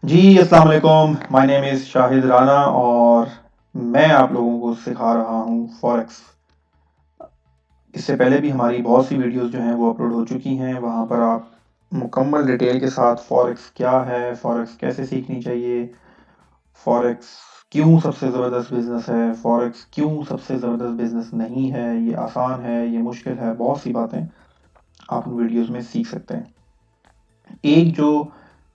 जी अस्सलाम वालेकुम। My name is Shahid Rana और मैं आप लोगों को सिखा रहा हूँ फॉरेक्स। इससे पहले भी हमारी बहुत सी वीडियोस जो हैं वो अपलोड हो चुकी हैं। वहाँ पर आप मुकम्मल डिटेल के साथ फॉरेक्स क्या है, फॉरेक्स कैसे सीखनी चाहिए, फॉरेक्स क्यों सबसे ज़बरदस्त बिजनेस है, फॉरेक्स क्यों सबसे ज़बरदस्त बिजनेस नहीं है, ये आसान है, ये मुश्किल है, बहुत सी बातें आप उन वीडियोस में सीख सकते हैं। एक जो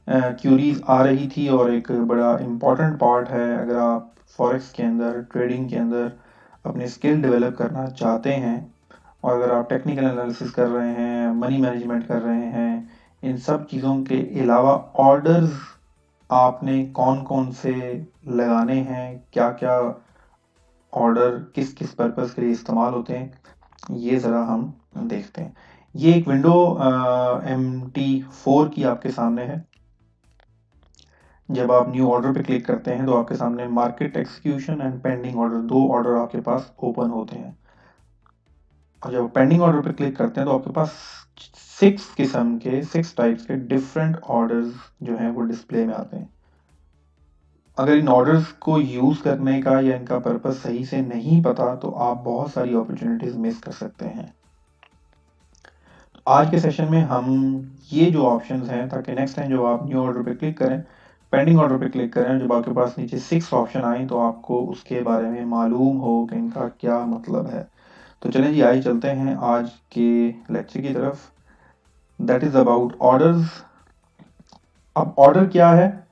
क्यूरीज आ रही थी और एक बड़ा इम्पॉर्टेंट पार्ट है, अगर आप फॉरेक्स के अंदर, ट्रेडिंग के अंदर अपने स्किल डेवलप करना चाहते हैं और अगर आप टेक्निकल एनालिसिस कर रहे हैं, मनी मैनेजमेंट कर रहे हैं, इन सब चीज़ों के अलावा ऑर्डर्स आपने कौन कौन से लगाने हैं, क्या क्या ऑर्डर किस किस पर्पज़ के लिए इस्तेमाल होते हैं, ये ज़रा हम देखते हैं। ये एक विंडो MT4 की आपके सामने है। जब आप न्यू ऑर्डर पे क्लिक करते हैं तो आपके सामने market execution and pending order, दो ऑर्डर आपके पास ओपन होते हैं। और जब पेंडिंग ऑर्डर पे क्लिक करते हैं तो आपके पास सिक्स टाइप्स के डिफरेंट ऑर्डर्स जो हैं वो डिस्प्ले में आते हैं। अगर इन ऑर्डर्स को यूज करने का या इनका पर्पस सही से नहीं पता तो आप बहुत सारी अपॉर्चुनिटीज मिस कर सकते हैं। आज के सेशन में हम ये जो ऑप्शंस हैं, ताकि नेक्स्ट टाइम जब आप न्यू ऑर्डर पे क्लिक करें, पेंडिंग ऑर्डर पे क्लिक करें, जब आपके पास नीचे 6 ऑप्शन आए तो आपको उसके बारे में मालूम हो कि इनका क्या मतलब है। तो चलें जी, आइए चलते हैं आज के लेक्चर की तरफ। That is about orders. अब ऑर्डर क्या है,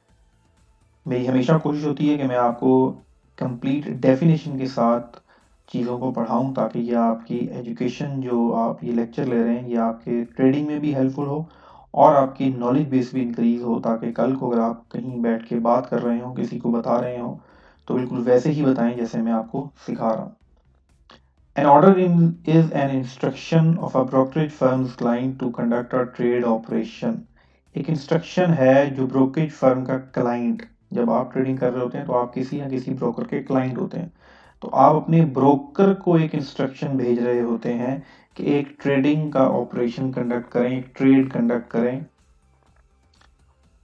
मेरी हमेशा कोशिश होती है कि मैं आपको कंप्लीट डेफिनेशन के साथ चीज़ों को पढ़ाऊँ, ताकि ये आपकी एजुकेशन, जो आप ये लेक्चर ले रहे हैं, ये आपके ट्रेडिंग में भी हेल्पफुल हो और आपकी नॉलेज बेस भी इंक्रीज हो, ताकि कल को अगर आप कहीं बैठ के बात कर रहे हो, किसी को बता रहे हो, तो बिल्कुल वैसे ही बताएं जैसे मैं आपको सिखा रहा हूँ। An order is an instruction of a brokerage firm's client to conduct a trade operation. एक इंस्ट्रक्शन है जो ब्रोकरेज फर्म का क्लाइंट, जब आप ट्रेडिंग कर रहे होते हैं तो आप किसी ना किसी ब्रोकर के क्लाइंट होते हैं, तो आप अपने ब्रोकर को एक इंस्ट्रक्शन भेज रहे होते हैं कि एक ट्रेडिंग का ऑपरेशन कंडक्ट करें, एक ट्रेड कंडक्ट करें।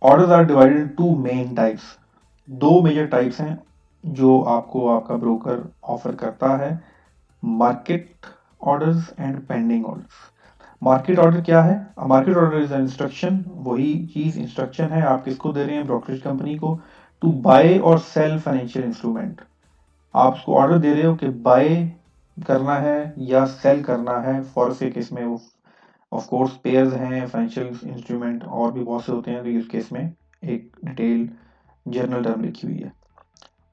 Orders are divided into main types. दो मेजर टाइप्स हैं जो आपको आपका ब्रोकर ऑफर करता है, market orders and pending orders. Market order क्या है? मार्केट ऑर्डर इज इंस्ट्रक्शन, वही चीज इंस्ट्रक्शन है, आप किसको दे रहे हैं? ब्रोकरेज कंपनी को, to buy or cell financial instrument. आप उसको ऑर्डर दे रहे हो कि बाय करना है या सेल करना है। फॉर के केस में वो ऑफ कोर्स पेयर्स हैं, फाइनेंशियल इंस्ट्रूमेंट और भी बहुत से होते हैं, तो इस केस में एक डिटेल जर्नल टर्म लिखी हुई है।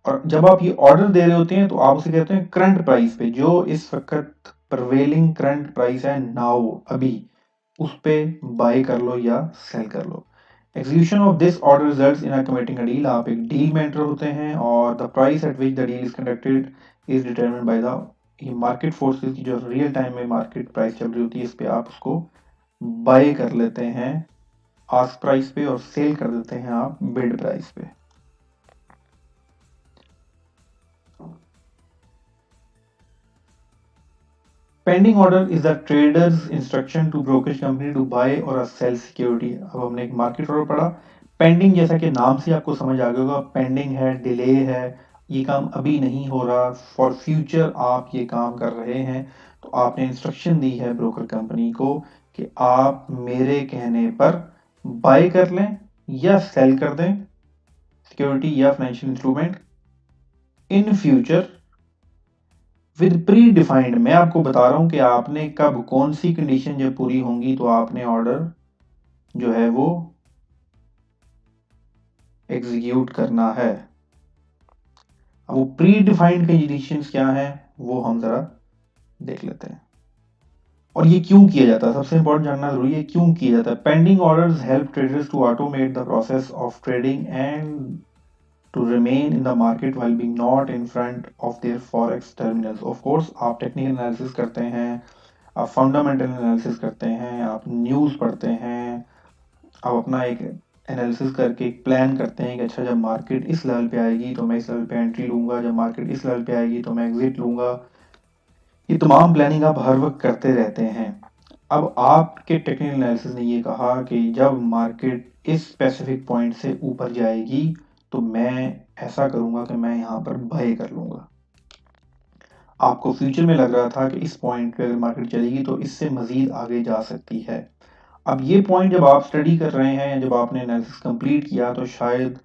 और जब आप ये ऑर्डर दे रहे होते हैं तो आप उसे कहते हैं करंट प्राइस पे, जो इस वक्त प्रिवेलिंग करंट प्राइस है नाउ, अभी, उस पे बाय कर लो या सेल कर लो। Execution of this order results in committing a deal. आप एक डील में एंटर होते हैं और the price at which the deal is conducted is determined by the market forces की जो रियल टाइम में मार्केट प्राइस चल रही होती है, इस पे आप उसको बाय कर लेते हैं आस्क प्राइस पे और सेल कर देते हैं आप बिड प्राइस पे। Pending order is the trader's instruction to brokerage company to buy or sell security. अब हमने एक मार्केट ऑर्डर पढ़ा। पेंडिंग, जैसा कि नाम से आपको समझ आ गया होगा, पेंडिंग है, डिले है, ये काम अभी नहीं हो रहा, फॉर फ्यूचर आप ये काम कर रहे हैं। तो आपने इंस्ट्रक्शन दी है ब्रोकर कंपनी को कि आप मेरे कहने पर बाय कर लें या सेल कर दें सिक्योरिटी या financial instrument in future with pre defined. मैं आपको बता रहा हूं कि आपने कब कौन सी कंडीशन जब पूरी होंगी तो आपने ऑर्डर जो है वो एग्जीक्यूट करना है। अब वो प्री डिफाइंड कंडीशंस क्या है वो हम जरा देख लेते हैं और ये क्यों किया जाता है। सबसे इंपॉर्टेंट जानना जरूरी है क्यों किया जाता है। Pending orders help traders to automate the process of trading and to remain in the market while being not in front of their forex terminals. Of course आप टेक्निकल एनालिसिस करते हैं, आप फंडामेंटल एनालिसिस करते हैं, आप news पढ़ते हैं, आप अपना एक एनालिसिस करके एक प्लान करते हैं कि अच्छा जब मार्केट इस लेवल पे आएगी तो मैं इस लेवल पे एंट्री लूंगा, जब मार्केट इस लेवल पे आएगी तो मैं एग्जिट लूंगा। ये तमाम प्लानिंग आप हर वक्त करते रहते हैं। अब आपके टेक्निकल एनालिसिस ने ये कहा कि जब मार्केट इस स्पेसिफिक पॉइंट से ऊपर जाएगी तो मैं ऐसा करूंगा कि मैं यहां पर बाय कर लूंगा। आपको फ्यूचर में लग रहा था कि इस पॉइंट पे अगर मार्केट चलेगी तो इससे मजीद आगे जा सकती है। अब ये पॉइंट जब आप स्टडी कर रहे हैं या जब आपने एनालिसिस कंप्लीट किया तो शायद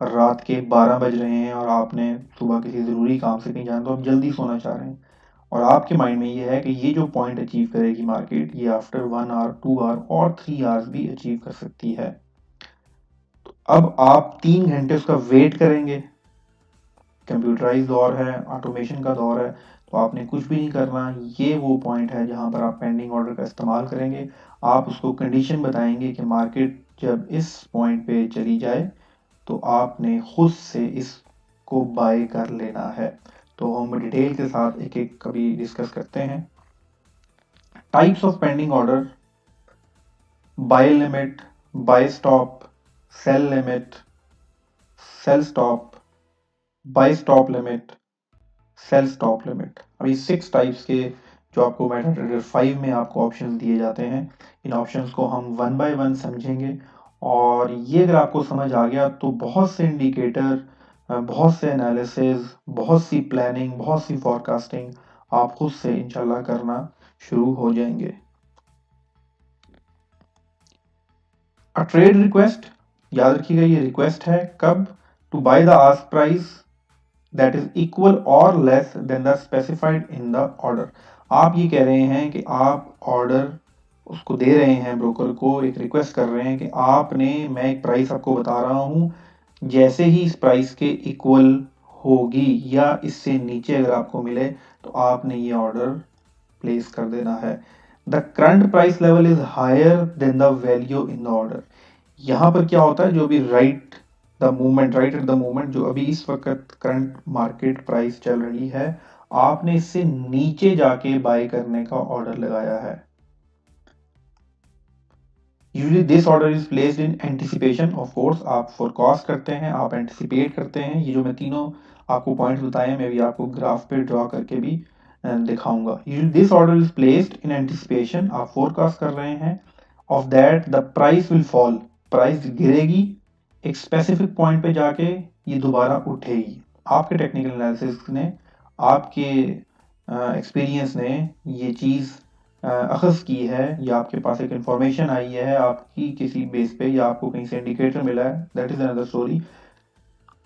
रात के 12 बज रहे हैं और आपने सुबह किसी ज़रूरी काम से कहीं जाना तो आप जल्दी सोना चाह रहे हैं और आपके माइंड में ये है कि ये जो पॉइंट अचीव करेगी मार्केट ये आफ्टर 1 आवर 2 आवर और 3 आवर्स भी अचीव कर सकती है। तो अब आप 3 घंटे उसका वेट करेंगे। कंप्यूटराइज दौर है, ऑटोमेशन का दौर है, तो आपने कुछ भी नहीं करना। ये वो पॉइंट है जहां पर आप पेंडिंग ऑर्डर का इस्तेमाल करेंगे। आप उसको कंडीशन बताएंगे कि मार्केट जब इस पॉइंट पे चली जाए तो आपने खुद से इसको बाय कर लेना है। तो हम डिटेल के साथ एक एक कभी डिस्कस करते हैं। Types of pending order: buy limit, buy stop, sell limit, sell stop, buy stop limit, sell stop limit. अभी 6 टाइप्स के जो आपको मेटाट्रेडर 5 में आपको ऑप्शंस दिए जाते हैं। इन ऑप्शंस को हम वन बाय वन समझेंगे और ये अगर आपको समझ आ गया तो बहुत से इंडिकेटर, बहुत से एनालिसिस, बहुत सी प्लानिंग, बहुत सी फॉरकास्टिंग आप खुद से इंशाल्लाह करना शुरू हो जाएंगे। अ ट्रेड रिक्वेस्ट, याद रखिएगा ये रिक्वेस्ट है। कब? To buy the ask price that is equal और less than the specified in the order. आप ये कह रहे हैं कि आप ऑर्डर उसको दे रहे हैं, ब्रोकर को एक रिक्वेस्ट कर रहे हैं कि आपने, मैं एक प्राइस आपको बता रहा हूं, जैसे ही इस प्राइस के इक्वल होगी या इससे नीचे अगर आपको मिले तो आपने ये ऑर्डर प्लेस कर देना है। The current price level is higher than the value in the order. यहां पर क्या होता है, जो भी right right at the moment जो अभी इस वक्त करंट मार्केट प्राइस चल रही है, आपने इससे नीचे जाके बाय करने का ऑर्डर लगाया है। Usually this order is placed in anticipation. Of course आप फोरकास्ट करते हैं, आप एंटिसिपेट करते हैं। ये जो मैं तीनों आपको पॉइंट्स बताए हैं मैं भी आपको ग्राफ पे ड्रॉ करके भी दिखाऊंगा। Usually this order is placed in anticipation, आप फोरकास्ट कर रहे हैं of that the price will fall, price गिरेगी एक स्पेसिफिक पॉइंट पे जाके ये दोबारा उठेगी। आपके टेक्निकल एनालिसिस ने, आपके एक्सपीरियंस ने ये चीज़ अखज़ की है या आपके पास एक इंफॉर्मेशन आई है आपकी किसी बेस पे या आपको कहीं से इंडिकेटर मिला है, दैट इज अनदर स्टोरी।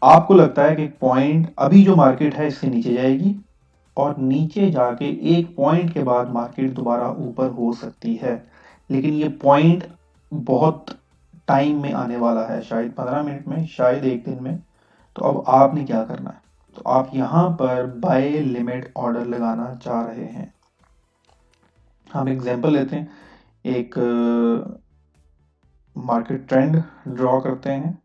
आपको लगता है कि एक पॉइंट अभी जो मार्केट है इससे नीचे जाएगी और नीचे जाके एक पॉइंट के बाद मार्केट दोबारा ऊपर हो सकती है, लेकिन ये पॉइंट बहुत टाइम में आने वाला है, शायद 15 मिनट में, शायद एक दिन में। तो अब आपने क्या करना है? तो आप यहां पर बाय लिमिट ऑर्डर लगाना चाह रहे हैं। हम एग्जांपल लेते हैं, एक मार्केट ट्रेंड ड्रॉ करते हैं।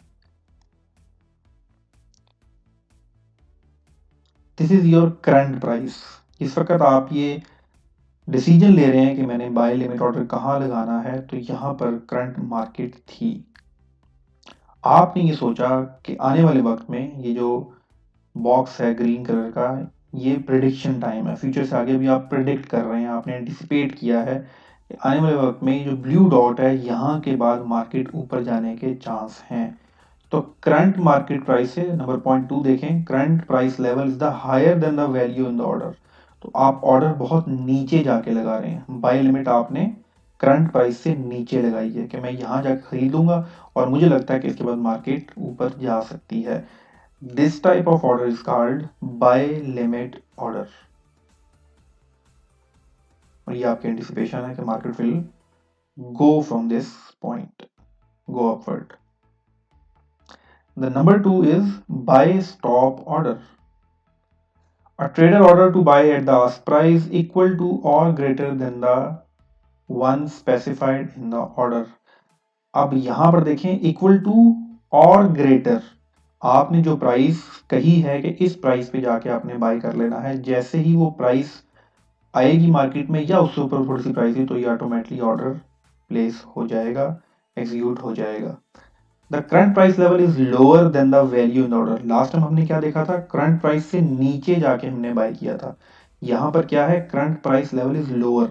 This is your current price. इस वक्त आप ये डिसीजन ले रहे हैं कि मैंने बाय लिमिट ऑर्डर कहाँ लगाना है, तो यहाँ पर करंट मार्केट थी। आपने ये सोचा कि आने वाले वक्त में ये जो बॉक्स है ग्रीन कलर का, ये प्रिडिक्शन टाइम है, फ्यूचर से आगे भी आप प्रिडिक्ट कर रहे हैं, आपने एंटिसिपेट किया है कि आने वाले वक्त में ये जो ब्लू डॉट है यहाँ के बाद मार्केट ऊपर जाने के चांस हैं। तो करंट मार्केट प्राइस से नंबर पॉइंट 2 देखें, current price level is the higher than the value in the order. तो आप ऑर्डर बहुत नीचे जाके लगा रहे हैं। बाय लिमिट आपने करंट प्राइस से नीचे लगाई है कि मैं यहां जाकर खरीदूंगा और मुझे लगता है कि इसके बाद मार्केट ऊपर जा सकती है। This type of order is called by limit order. और ये आपकी एंटिसिपेशन है कि market will go from this point, go upward. The number 2 is buy stop order. A trader order to buy at the ask price equal to or greater than the one specified in the order. अब यहां पर देखें, equal to और greater, आपने जो price कही है कि इस प्राइस पे जाके आपने बाय कर लेना है, जैसे ही वो प्राइस आएगी मार्केट में या उससे ऊपर थोड़ी सी प्राइस है तो ये ऑटोमेटिकली ऑर्डर प्लेस हो जाएगा, एग्जीक्यूट हो जाएगा। The current price level is lower than the value in order. Last time हमने क्या देखा था, करंट प्राइस से नीचे जाके हमने बाय किया था। यहां पर क्या है, current price level is lower.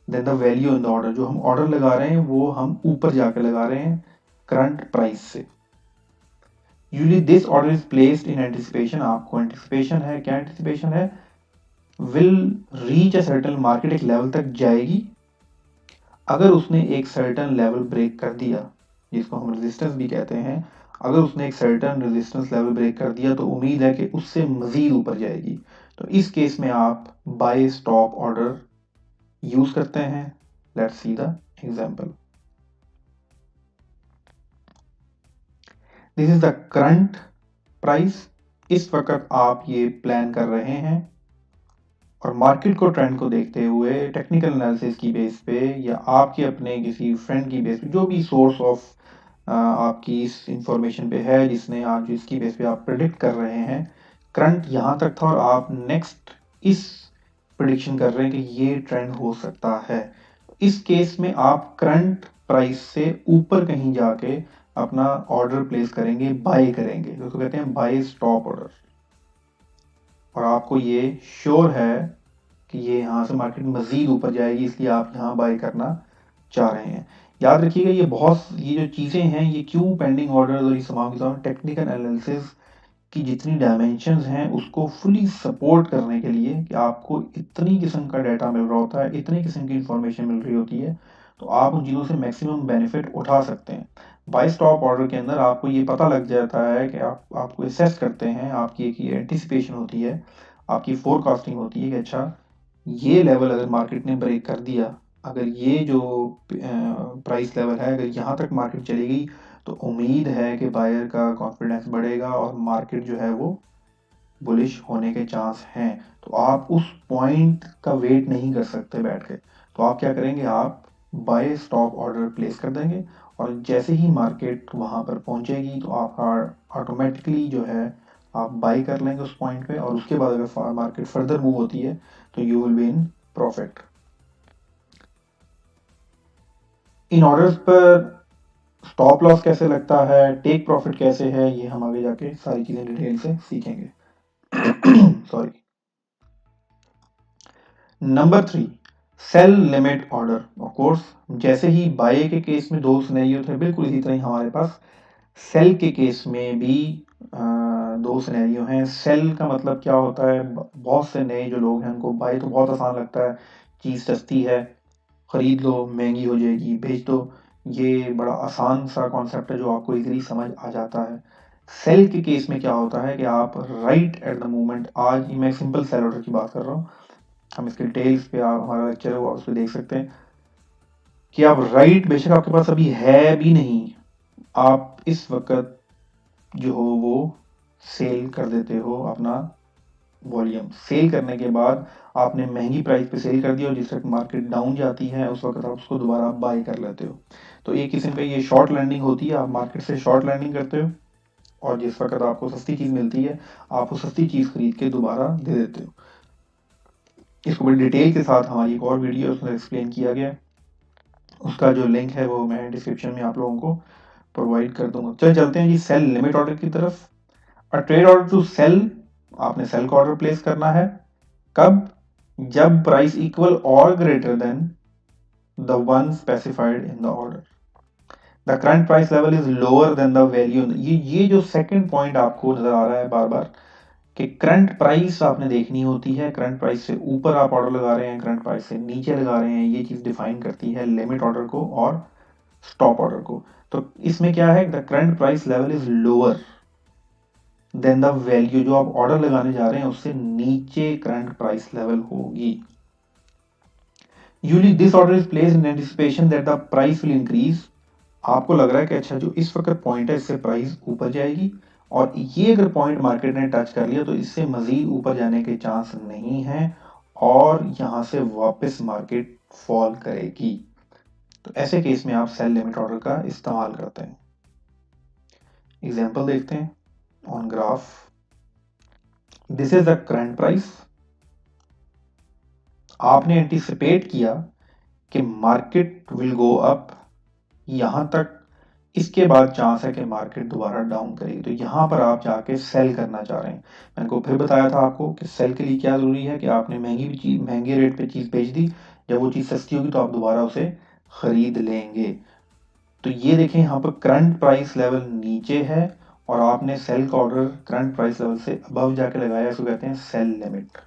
Than the value in the order, जो हम ऑर्डर लगा रहे हैं वो हम ऊपर जाके लगा रहे हैं करंट प्राइस से। Usually this order is placed in anticipation, आपको एंटिसिपेशन है, क्या एंटिसिपेशन है, will reach a certain market, एक लेवल तक जाएगी, अगर उसने एक सर्टेन लेवल ब्रेक कर दिया, जिसको हम रेजिस्टेंस भी कहते हैं, अगर उसने एक सर्टेन रेजिस्टेंस लेवल ब्रेक कर दिया तो उम्मीद है कि उससे मजीद ऊपर जाएगी। तो इस केस में आप बाय स्टॉप ऑर्डर यूज करते हैं। Let's see the example. This is the current price, इस वक्त आप ये प्लान कर रहे हैं और मार्केट को ट्रेंड को देखते हुए टेक्निकल एनालिसिस की बेस पे या आपके अपने किसी फ्रेंड की बेस पे, जो भी सोर्स ऑफ आपकी इस इंफॉर्मेशन पे है जिसने आप जिसकी बेस पे आप प्रिडिक्ट कर रहे हैं, करंट यहाँ तक था और आप नेक्स्ट इस प्रिडिक्शन कर रहे हैं कि ये ट्रेंड हो सकता है। इस केस में आप करंट प्राइस से ऊपर कहीं जाके अपना ऑर्डर प्लेस करेंगे, बाय करेंगे, जिसको कहते हैं बाय स्टॉप ऑर्डर। और आपको ये श्योर है कि ये यहाँ से मार्केट मजीद ऊपर जाएगी, इसलिए आप यहाँ बाय करना चाह रहे हैं। याद रखिएगा ये जो चीज़ें हैं, ये क्यों पेंडिंग ऑर्डर और ये तमाम की तमाम टेक्निकल एनालिसिस की जितनी डायमेंशंस हैं उसको फुली सपोर्ट करने के लिए कि आपको इतनी किस्म का डाटा मिल रहा होता है, इतनी किस्म की इंफॉर्मेशन मिल रही होती है, तो आप उन चीज़ों से मैक्सिमम बेनिफिट उठा सकते हैं। बाय स्टॉप ऑर्डर के अंदर आपको ये पता लग जाता है कि आपको असेस करते हैं, आपकी एक ये एंटिसिपेशन होती है, आपकी फोरकास्टिंग होती है कि अच्छा ये लेवल अगर मार्केट ने ब्रेक कर दिया, अगर ये जो प्राइस लेवल है अगर यहाँ तक मार्केट चली गई तो उम्मीद है कि बायर का कॉन्फिडेंस बढ़ेगा और मार्केट जो है वो बुलिश होने के चांस हैं। तो आप उस पॉइंट का वेट नहीं कर सकते बैठ के, तो आप क्या करेंगे, आप बाय स्टॉप ऑर्डर प्लेस कर देंगे और जैसे ही मार्केट वहां पर पहुंचेगी तो आपका ऑटोमेटिकली जो है आप बाई कर लेंगे उस पॉइंट पे, और उसके बाद अगर मार्केट फर्दर मूव होती है तो you will be in profit. In orders पर स्टॉप लॉस कैसे लगता है, टेक प्रॉफिट कैसे है, ये हम आगे जाके सारी चीजें डिटेल से सीखेंगे। Sorry. Number 3, sell limit order. Of course जैसे ही बाय के केस में दो सिनेरियो थे, बिल्कुल इसी तरह हमारे पास सेल के केस में भी दो सिनेरियो हैं। सेल का मतलब क्या होता है, बहुत से नए जो लोग हैं उनको बाय तो बहुत आसान लगता है, चीज़ सस्ती है, खरीद लो, महंगी हो जाएगी, बेच दो, ये बड़ा आसान सा कॉन्सेप्ट है जो आपको इजीली समझ आ जाता है। सेल के केस में क्या होता है कि आप राइट एट द मोमेंट, आज मैं सिंपल सेल ऑर्डर की बात कर रहा हूँ, हम इसके डिटेल्स पे आप हमारा लेक्चर है वो आप उस पर देख सकते हैं कि आप राइट, बेशक आपके पास अभी है भी नहीं, आप इस वक्त जो हो वो सेल कर देते हो अपना वॉल्यूम। सेल करने के बाद आपने महंगी प्राइस पे सेल कर दिया और जिस वक्त मार्केट डाउन जाती है उस वक्त आप उसको दोबारा बाय कर लेते हो। तो एक किस्म पे ये शॉर्ट लैंडिंग होती है, आप मार्केट से शॉर्ट लैंडिंग करते हो और जिस वक्त आपको सस्ती चीज मिलती है आप वो सस्ती चीज खरीद के दोबारा दे देते हो। इसको बड़ी डिटेल के साथ हमारी एक और वीडियो उसमें एक्सप्लेन किया गया है, उसका जो लिंक है वो मैं डिस्क्रिप्शन में आप लोगों को प्रोवाइड कर दूंगा। चलिए चलते हैं जी सेल लिमिट ऑर्डर की तरफ। A trade order to sell, आपने सेल का ऑर्डर प्लेस करना है कब, जब price equal or greater than the one specified in the order, the current price level is lower than the value. ये जो सेकंड पॉइंट आपको नजर आ रहा है बार बार कि करंट प्राइस आपने देखनी होती है, करंट प्राइस से ऊपर आप ऑर्डर लगा रहे हैं, करंट प्राइस से नीचे लगा रहे हैं, ये चीज डिफाइन करती है लिमिट ऑर्डर को और स्टॉप ऑर्डर को। तो इसमें क्या है, the current price level is lower than the value, जो आप ऑर्डर लगाने जा रहे हैं उससे नीचे करंट प्राइस लेवल होगी। Usually this order is placed in anticipation that the price will increase, आपको लग रहा है कि अच्छा जो इस वक्त पॉइंट है इससे प्राइस ऊपर जाएगी और ये अगर पॉइंट मार्केट ने टच कर लिया तो इससे मजीद ऊपर जाने के चांस नहीं है और यहां से वापस मार्केट फॉल करेगी। तो ऐसे केस में आप सेल लिमिट ऑर्डर का इस्तेमाल करते हैं। एग्जांपल देखते हैं on graph. This is the current price, आपने एंटीसिपेट किया कि मार्केट विल गो अप यहां तक, इसके बाद चांस है कि मार्केट दोबारा डाउन करेगी, तो यहां पर आप जाके सेल करना चाह रहे हैं। मैंने को फिर बताया था आपको कि सेल के लिए क्या जरूरी है कि आपने महंगी चीज महंगे रेट पे चीज बेच दी, जब वो चीज़ सस्ती होगी तो आप दोबारा उसे खरीद लेंगे। तो ये देखें यहाँ पर करंट प्राइस लेवल नीचे है और आपने सेल का ऑर्डर करंट प्राइस लेवल से अबव जाके लगाया, इसको कहते हैं सेल लिमिट।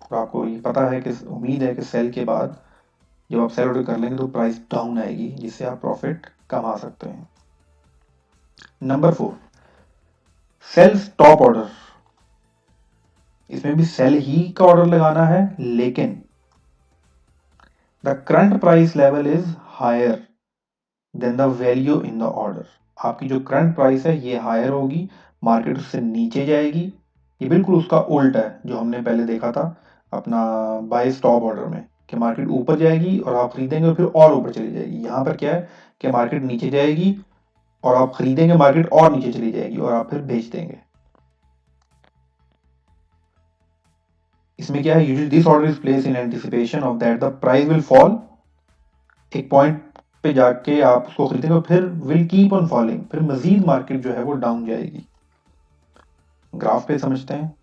और आपको ये पता है कि उम्मीद है कि सेल के बाद जब आप सेल ऑर्डर कर लेंगे तो प्राइस डाउन आएगी, जिससे आप प्रॉफिट कमा सकते हैं। Number 4, sell stop order. इसमें भी सेल ही का ऑर्डर लगाना है, लेकिन the current price level is higher than the value in the order. आपकी जो करंट प्राइस है ये हायर होगी, मार्केट उससे नीचे जाएगी। ये बिल्कुल उसका उल्टा है जो हमने पहले देखा था अपना बाय स्टॉप ऑर्डर में, कि मार्केट ऊपर जाएगी और आप खरीदेंगे और फिर और ऊपर चली जाएगी। यहाँ पर क्या है कि मार्केट नीचे जाएगी और आप खरीदेंगे, मार्केट और नीचे चली जाएगी और आप फिर बेच देंगे। इसमें क्या है, usually this order is place in anticipation of that the price will fall. एक पॉइंट पे जाके आप उसको खरीदेंगे और फिर विल कीप ऑन फॉलिंग, फिर मजीद मार्केट जो है वो डाउन जाएगी। ग्राफ पे समझते हैं।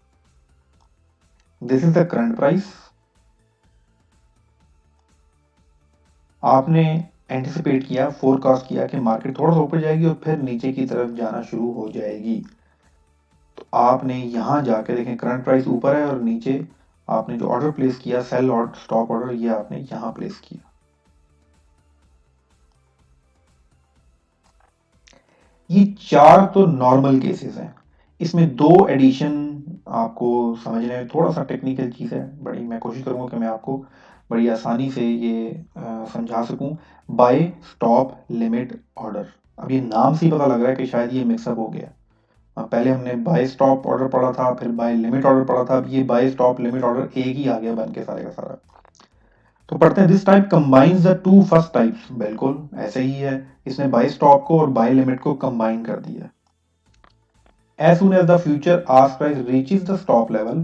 This is the current price. आपने एंटिसिपेट किया, फोरकास्ट किया कि मार्केट थोड़ा सा ऊपर जाएगी और फिर नीचे की तरफ जाना शुरू हो जाएगी। तो आपने यहां जाके देखें करंट प्राइस ऊपर है और नीचे आपने जो ऑर्डर प्लेस किया सेल और स्टॉप ऑर्डर, ये आपने यहां प्लेस किया। ये 4 तो नॉर्मल केसेस हैं। इसमें 2 एडिशन आपको समझने में थोड़ा सा टेक्निकल चीज है, बड़ी मैं कोशिश करूंगा कि मैं आपको बड़ी आसानी से ये समझा सकूं। बाय स्टॉप लिमिट ऑर्डर, अब ये नाम से ही पता लग रहा है कि शायद ये मिक्सअप हो गया। पहले हमने बाय स्टॉप ऑर्डर पढ़ा था, फिर बाय लिमिट ऑर्डर पढ़ा था, अब ये बाय स्टॉप लिमिट ऑर्डर एक ही आ गया बन के सारे का सारा। तो पढ़ते हैं, this type combines the two first types. बिल्कुल ऐसे ही है, इसने बाय स्टॉप को और बाय लिमिट को कंबाइन कर दिया। As soon as the future ask price reaches the stop level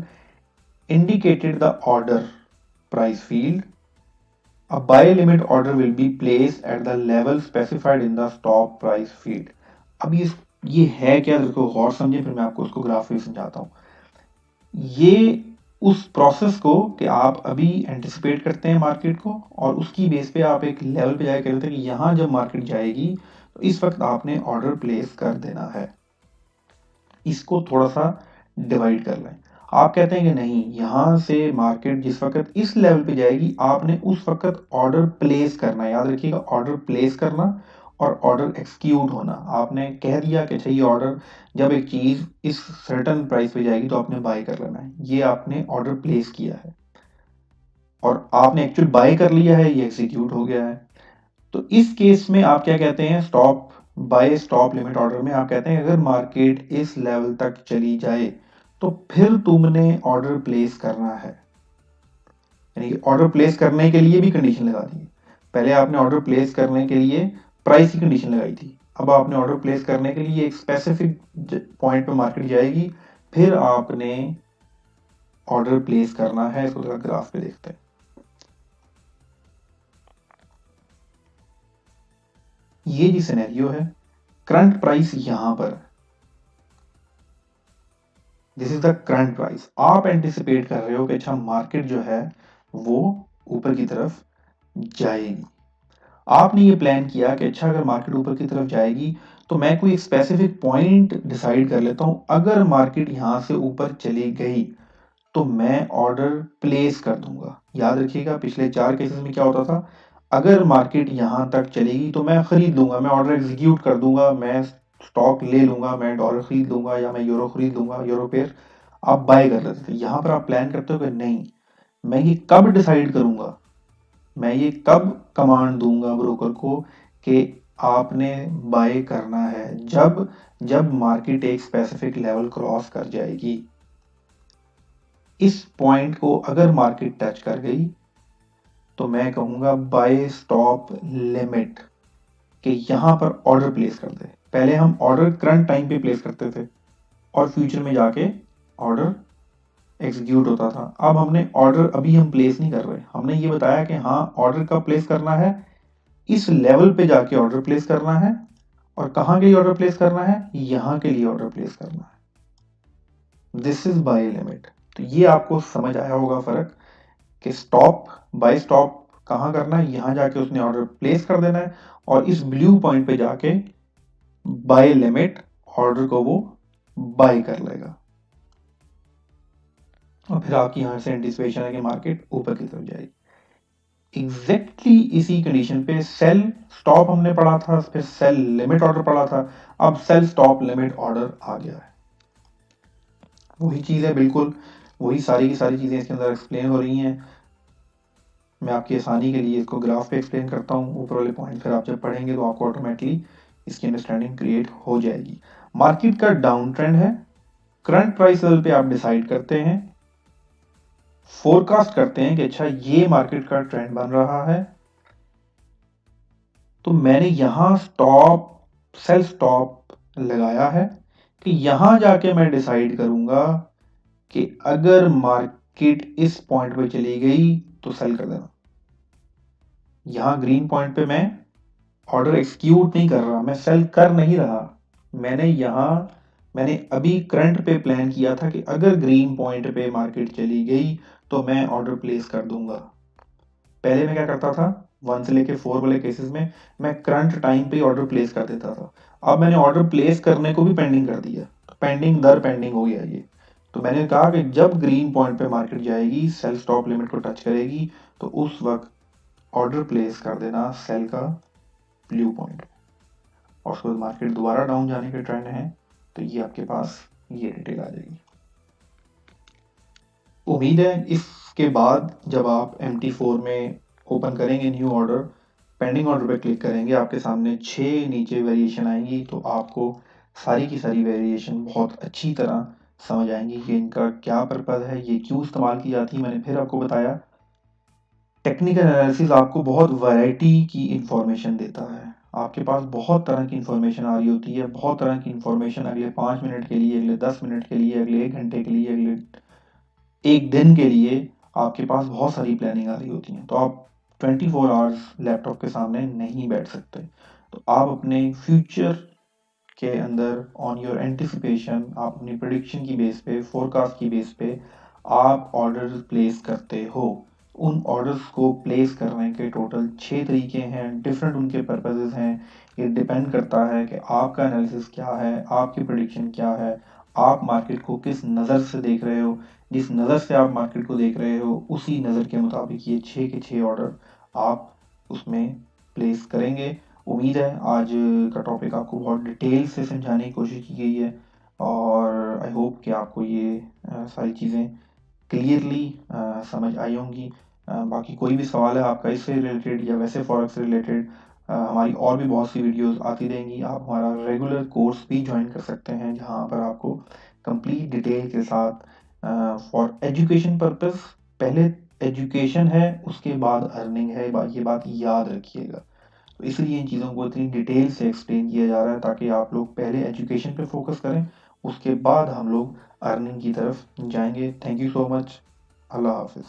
indicated the order price field, a buy limit order will be placed at the level specified in the stop price field. अब ये है क्या, देखो गौर समझे, फिर मैं आपको उसको ग्राफ में समझाता हूँ। ये उस प्रोसेस को कि आप अभी एंटिसिपेट करते हैं मार्केट को और उसकी बेस पे आप एक लेवल पे जाके कहते हैं कि यहां जब मार्केट जाएगी तो इस वक्त आपने ऑर्डर प्लेस कर देना है। इसको थोड़ा सा डिवाइड कर लें। आप कहते हैं कि नहीं, यहां से मार्केट जिस वक्त इस लेवल पे जाएगी आपने उस वक्त ऑर्डर प्लेस करना है। याद रखिएगा, ऑर्डर प्लेस करना और ऑर्डर एक्सक्यूट होना। आपने कह दिया कि अच्छा ये ऑर्डर जब एक चीज इस सर्टेन प्राइस पे जाएगी तो आपने बाय कर लेना है, ये आपने ऑर्डर प्लेस किया है और आपने एक्चुअल बाय कर लिया है, ये एग्जीक्यूट हो गया है। तो इस केस में आप क्या कहते हैं, stop buy stop limit order में आप कहते हैं अगर मार्केट इस लेवल तक चली जाए तो फिर तुमने ऑर्डर प्लेस करना है। यानी ऑर्डर प्लेस करने के लिए भी कंडीशन लगा दी। पहले आपने ऑर्डर प्लेस करने के लिए प्राइस की कंडीशन लगाई थी, अब आपने ऑर्डर प्लेस करने के लिए एक स्पेसिफिक पॉइंट पे मार्केट जाएगी, फिर आपने ऑर्डर प्लेस करना है। इसको थोड़ा ग्राफ पे देखते हैं। ये जी सिनेरियो है, करंट प्राइस यहां पर, this is the current price. आप एंटिसिपेट कर रहे हो कि अच्छा मार्केट जो है वो ऊपर की तरफ जाएगी। आपने ये प्लान किया कि अच्छा अगर मार्केट ऊपर की तरफ जाएगी तो मैं कोई एक स्पेसिफिक पॉइंट डिसाइड कर लेता हूं, अगर मार्केट यहां से ऊपर चली गई तो मैं ऑर्डर प्लेस कर दूंगा। याद रखिएगा पिछले 4 केसेस में क्या होता था, अगर मार्केट यहां तक चलेगी तो मैं खरीद लूंगा, मैं ऑर्डर एग्जीक्यूट कर दूंगा, मैं स्टॉक ले लूंगा, मैं डॉलर खरीद लूंगा या मैं यूरो खरीद लूंगा, यूरो पेयर आप बाय कर लेते थे। यहां पर आप प्लान करते हो कि नहीं, मैं ये कब डिसाइड करूंगा, मैं ये कब कमांड दूंगा ब्रोकर को कि आपने बाय करना है, जब जब मार्केट एक स्पेसिफिक लेवल क्रॉस कर जाएगी। इस पॉइंट को अगर मार्केट टच कर गई तो मैं कहूंगा बाय स्टॉप लिमिट कि यहां पर ऑर्डर प्लेस कर दे। पहले हम ऑर्डर करंट टाइम पे प्लेस करते थे और फ्यूचर में जाके ऑर्डर एग्जीक्यूट होता था। अब हमने ऑर्डर अभी हम प्लेस नहीं कर रहे, हमने ये बताया कि हाँ ऑर्डर कब प्लेस करना है, इस लेवल पे जाके ऑर्डर प्लेस करना है। और कहां के लिए ऑर्डर प्लेस करना है, यहां के लिए ऑर्डर प्लेस करना है। This is by limit. तो ये आपको समझ आया होगा फर्क कि स्टॉप बाय स्टॉप कहाँ करना है, यहाँ जाके उसने ऑर्डर प्लेस कर देना है और इस ब्लू पॉइंट पे जाके बाय लिमिट ऑर्डर को वो बाय कर लेगा और फिर आपकी यहां से एंटिसिपेशन है कि मार्केट ऊपर की तरफ जाएगी। एग्जैक्टली इसी कंडीशन पे सेल स्टॉप हमने पढ़ा था, फिर सेल लिमिट ऑर्डर पढ़ा था, अब सेल स्टॉप लिमिट ऑर्डर आ गया है। वही चीज है, बिल्कुल वही सारी की सारी चीजें इसके अंदर एक्सप्लेन हो रही हैं। मैं आपकी आसानी के लिए इसको ग्राफ पे एक्सप्लेन करता हूँ, ऊपर वाले पॉइंट फिर आप जब पढ़ेंगे तो आपको ऑटोमेटिकली इसकी अंडरस्टैंडिंग क्रिएट हो जाएगी। मार्केट का डाउन ट्रेंड है, करंट प्राइस लेवल पे आप डिसाइड करते हैं, फोरकास्ट करते हैं कि अच्छा ये मार्केट का ट्रेंड बन रहा है, तो मैंने यहां स्टॉप सेल स्टॉप लगाया है कि यहां जाके मैं डिसाइड करूंगा कि अगर मार्केट इस पॉइंट पे चली गई तो सेल कर देना। यहां ग्रीन पॉइंट पे मैं ऑर्डर एक्सक्यूट नहीं कर रहा, मैं सेल कर नहीं रहा। मैंने अभी करंट पे प्लान किया था कि अगर ग्रीन पॉइंट पे मार्केट चली गई तो मैं ऑर्डर प्लेस कर दूंगा। पहले मैं क्या करता था, 1 से लेके 4 वाले केसेस में मैं करंट टाइम पे ऑर्डर प्लेस कर देता था। अब मैंने ऑर्डर प्लेस करने को भी पेंडिंग कर दिया, पेंडिंग दर पेंडिंग हो गया ये। तो मैंने कहा कि जब ग्रीन पॉइंट पे मार्केट जाएगी, सेल स्टॉप लिमिट को टच करेगी, तो उस वक्त ऑर्डर प्लेस कर देना सेल का ब्लू पॉइंट, और उसके बाद मार्केट दोबारा डाउन जाने के ट्रेंड है तो ये आपके पास ये डिटेल आ जाएगी। उम्मीद है इसके बाद जब आप MT4 में ओपन करेंगे न्यू ऑर्डर, पेंडिंग ऑर्डर पे क्लिक करेंगे, आपके सामने 6 नीचे वेरिएशन आएंगी, तो आपको सारी की सारी वेरिएशन बहुत अच्छी तरह समझ आएंगी कि इनका क्या पर्पज है, ये क्यों इस्तेमाल की जाती है। मैंने फिर आपको बताया, टेक्निकल एनालिसिस आपको बहुत वैरायटी की इंफॉर्मेशन देता है। आपके पास बहुत तरह की इंफॉर्मेशन आ रही होती है, बहुत तरह की इंफॉर्मेशन अगले 5 मिनट के लिए, अगले 10 मिनट के लिए, अगले 1 घंटे के लिए, अगले एक दिन के लिए आपके पास बहुत सारी प्लानिंग आ रही होती है। तो आप 24 आवर्स लैपटॉप के सामने नहीं बैठ सकते। तो आप अपने फ्यूचर के अंदर ऑन योर एंटिसिपेशन, आप अपनी प्रिडिक्शन की बेस पे, फोरकास्ट की बेस पे आप ऑर्डर प्लेस करते हो। उन ऑर्डर्स को प्लेस करने के टोटल 6 तरीके हैं, डिफरेंट उनके पर्पसेस हैं। ये डिपेंड करता है कि आपका एनालिसिस क्या है, आपकी प्रिडिक्शन क्या है, आप मार्केट को किस नज़र से देख रहे हो। जिस नज़र से आप मार्केट को देख रहे हो उसी नज़र के मुताबिक ये 6 के 6 ऑर्डर आप उसमें प्लेस करेंगे। उम्मीद है आज का टॉपिक आपको बहुत डिटेल से समझाने की कोशिश की गई है, और आई होप कि आपको ये सारी चीज़ें क्लियरली समझ आई होंगी। बाकी कोई भी सवाल है आपका इससे रिलेटेड या वैसे फॉरेक्स से रिलेटेड, हमारी और भी बहुत सी वीडियोस आती रहेंगी। आप हमारा रेगुलर कोर्स भी ज्वाइन कर सकते हैं, जहाँ पर आपको कंप्लीट डिटेल के साथ फॉर एजुकेशन पर्पस, पहले एजुकेशन है उसके बाद अर्निंग है, ये बात याद रखिएगा। तो इसलिए इन चीज़ों को इतनी डिटेल से एक्सप्लेन किया जा रहा है ताकि आप लोग पहले एजुकेशन पे फोकस करें, उसके बाद हम लोग अर्निंग की तरफ जाएंगे। Thank you so much. अल्लाह हाफिज़।